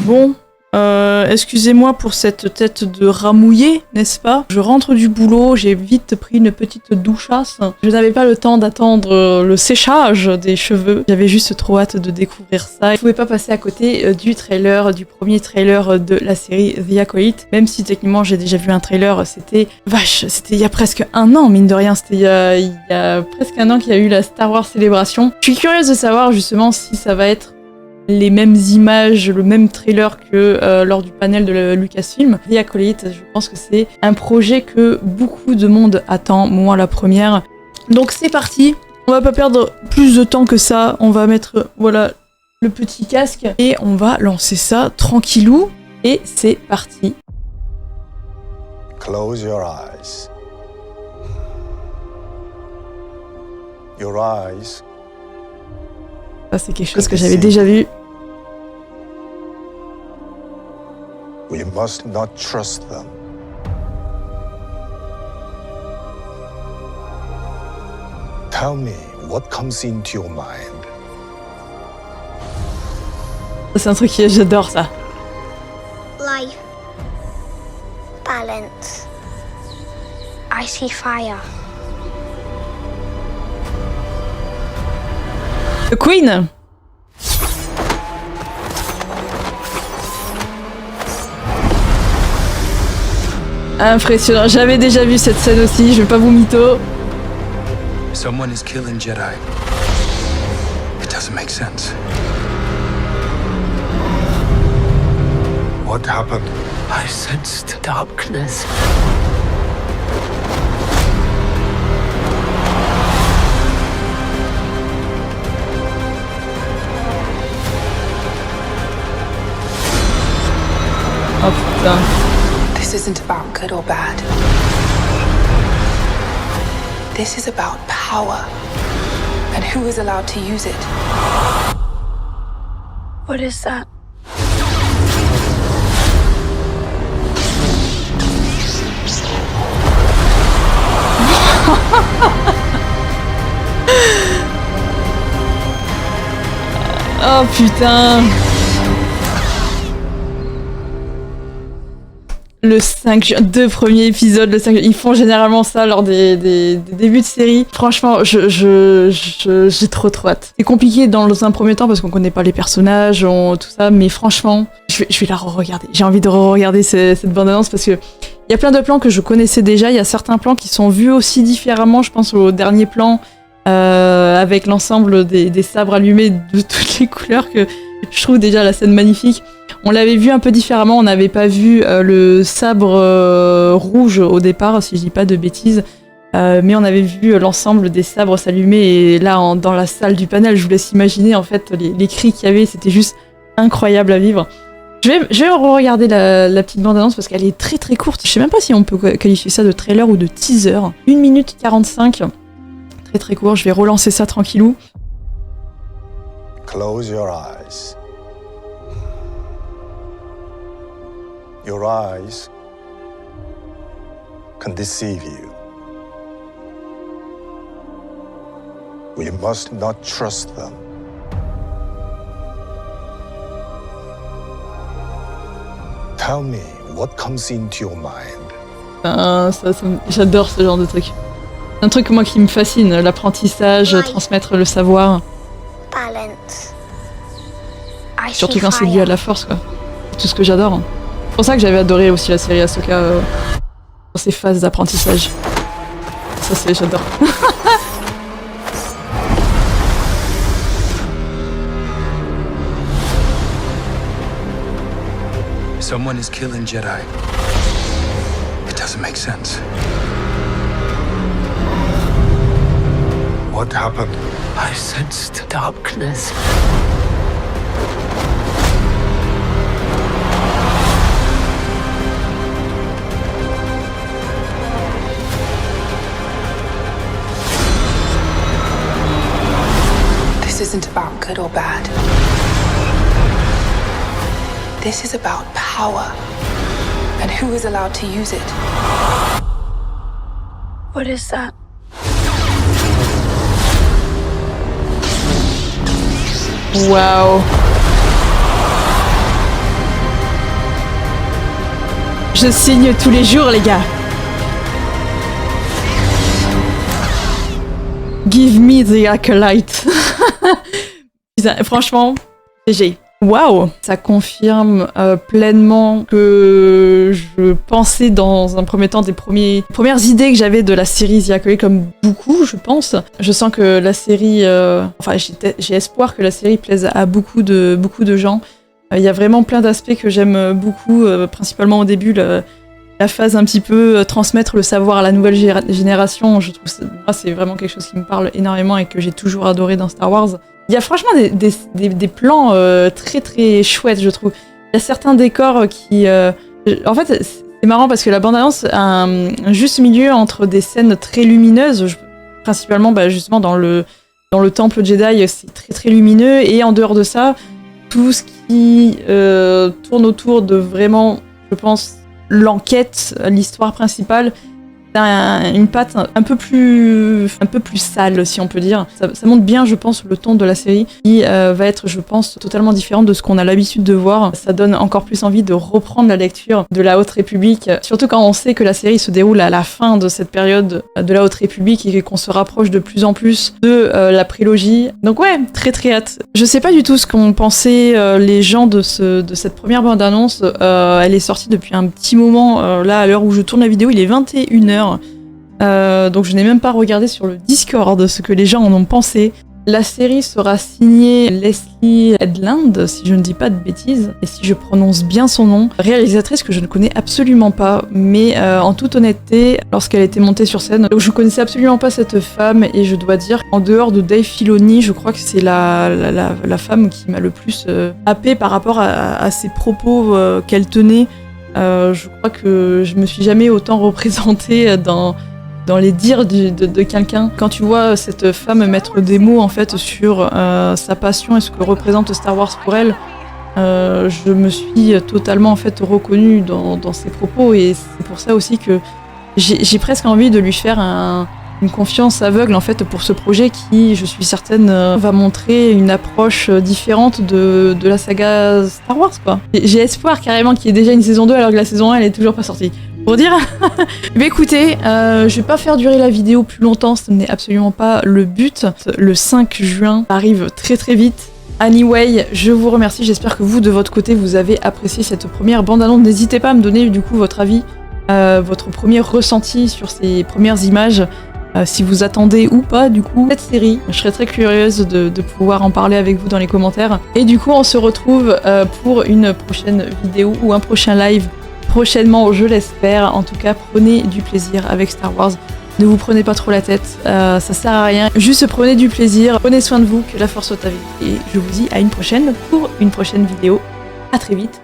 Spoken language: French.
Bon, excusez-moi pour cette tête de rat mouillé, n'est-ce pas? Je rentre du boulot, j'ai vite pris une petite douchasse. Je n'avais pas le temps d'attendre le séchage des cheveux. J'avais juste trop hâte de découvrir ça. Je pouvais pas passer à côté du premier trailer de la série The Acolyte. Même si techniquement j'ai déjà vu un trailer, c'était il y a presque un an, mine de rien. C'était il y a presque un an qu'il y a eu la Star Wars Célébration. Je suis curieuse de savoir justement si ça va être les mêmes images, le même trailer que lors du panel de Lucasfilm. The Acolyte, je pense que c'est un projet que beaucoup de monde attend, moi la première. Donc c'est parti, on va pas perdre plus de temps que ça, on va mettre voilà le petit casque et on va lancer ça tranquillou et c'est parti. Close your eyes. Your eyes. Ça c'est quelque chose que j'avais déjà vu. We must not trust them. Tell me what comes into your mind. C'est un truc que j'adore ça. Life. Balance. I see fire. The Queen. Impressionnant, j'avais déjà vu cette scène aussi, je vais pas vous mytho. Someone is killing Jedi. It doesn't make sense. What happened? I sensed darkness. Oh putain. This isn't about good or bad. This is about power and who is allowed to use it. What is that? Oh putain. Le 5 juin, 2 premiers épisodes, le 5 juin, ils font généralement ça lors des débuts de série. Franchement, j'ai trop hâte. C'est compliqué dans un premier temps parce qu'on connaît pas les personnages, tout ça, mais franchement, je vais la re-regarder. J'ai envie de re-regarder cette bande-annonce parce que il y a plein de plans que je connaissais déjà, il y a certains plans qui sont vus aussi différemment, je pense au dernier plan avec l'ensemble des sabres allumés de toutes les couleurs que je trouve déjà la scène magnifique. On l'avait vu un peu différemment, on n'avait pas vu le sabre rouge au départ, si je dis pas de bêtises, mais on avait vu l'ensemble des sabres s'allumer et là dans la salle du panel, je vous laisse imaginer en fait les cris qu'il y avait, c'était juste incroyable à vivre. Je vais regarder la petite bande-annonce parce qu'elle est très très courte. Je sais même pas si on peut qualifier ça de trailer ou de teaser. 1 minute 45, très très court, je vais relancer ça tranquillou. Close your eyes. Your eyes can deceive you. We must not trust them. Tell me what comes into your mind. J'adore ce genre de truc. Un truc moi qui me fascine, l'apprentissage, transmettre le savoir. Balance. I Surtout see quand c'est lié fire. à la force, quoi. C'est tout ce que j'adore. C'est pour ça que j'avais adoré aussi la série Ahsoka dans ses phases d'apprentissage. Ça, j'adore. Someone is killing Jedi. It doesn't make sense. What happened? I sensed darkness. This isn't about good or bad. This is about power and who is allowed to use it. What is that? Waouh. Je signe tous les jours, les gars. Give me the acolyte. Putain, franchement, GG. Waouh, ça confirme pleinement que je pensais dans un premier temps des premières idées que j'avais de la série The Acolyte, comme beaucoup, je pense. Je sens que la série, j'ai espoir que la série plaise à beaucoup de gens. Il y a vraiment plein d'aspects que j'aime beaucoup, principalement au début, la phase un petit peu transmettre le savoir à la nouvelle génération. Je trouve moi, c'est vraiment quelque chose qui me parle énormément et que j'ai toujours adoré dans Star Wars. Il y a franchement des plans très très chouettes, je trouve. Il y a certains décors qui... En fait, c'est marrant parce que la bande-annonce a un juste milieu entre des scènes très lumineuses, principalement justement dans le temple Jedi, c'est très très lumineux, et en dehors de ça, tout ce qui tourne autour de vraiment, je pense, l'enquête, l'histoire principale, une patte un peu plus sale, si on peut dire. Ça montre bien, je pense, le ton de la série qui va être, je pense, totalement différent de ce qu'on a l'habitude de voir. Ça donne encore plus envie de reprendre la lecture de la Haute République, surtout quand on sait que la série se déroule à la fin de cette période de la Haute République et qu'on se rapproche de plus en plus de la prélogie. Donc ouais, très très hâte. Je sais pas du tout ce qu'ont pensé les gens de cette première bande-annonce. Elle est sortie depuis un petit moment. Là, à l'heure où je tourne la vidéo, il est 21h. Donc je n'ai même pas regardé sur le Discord ce que les gens en ont pensé. La série sera signée Leslie Headland, si je ne dis pas de bêtises, et si je prononce bien son nom, réalisatrice que je ne connais absolument pas, mais en toute honnêteté, lorsqu'elle était montée sur scène, je connaissais absolument pas cette femme, et je dois dire, en dehors de Dave Filoni, je crois que c'est la femme qui m'a le plus happée par rapport à ses propos qu'elle tenait. Je crois que je me suis jamais autant représentée dans les dires de quelqu'un. Quand tu vois cette femme mettre des mots en fait sur sa passion et ce que représente Star Wars pour elle, je me suis totalement en fait reconnue dans ses propos, et c'est pour ça aussi que j'ai presque envie de lui faire une confiance aveugle en fait pour ce projet qui, je suis certaine, va montrer une approche différente de la saga Star Wars, quoi. J'ai espoir carrément qu'il y ait déjà une saison 2 alors que la saison 1 elle est toujours pas sortie. Pour dire. Mais écoutez, je vais pas faire durer la vidéo plus longtemps, ce n'est absolument pas le but. Le 5 juin arrive très très vite. Anyway, je vous remercie, j'espère que vous, de votre côté, vous avez apprécié cette première bande-annonce. N'hésitez pas à me donner du coup votre avis, votre premier ressenti sur ces premières images, si vous attendez ou pas du coup cette série. Je serais très curieuse de pouvoir en parler avec vous dans les commentaires. Et du coup, on se retrouve pour une prochaine vidéo ou un prochain live prochainement, je l'espère. En tout cas, prenez du plaisir avec Star Wars. Ne vous prenez pas trop la tête, ça sert à rien. Juste prenez du plaisir, prenez soin de vous, que la force soit avec vous. Et je vous dis à une prochaine pour une prochaine vidéo. À très vite.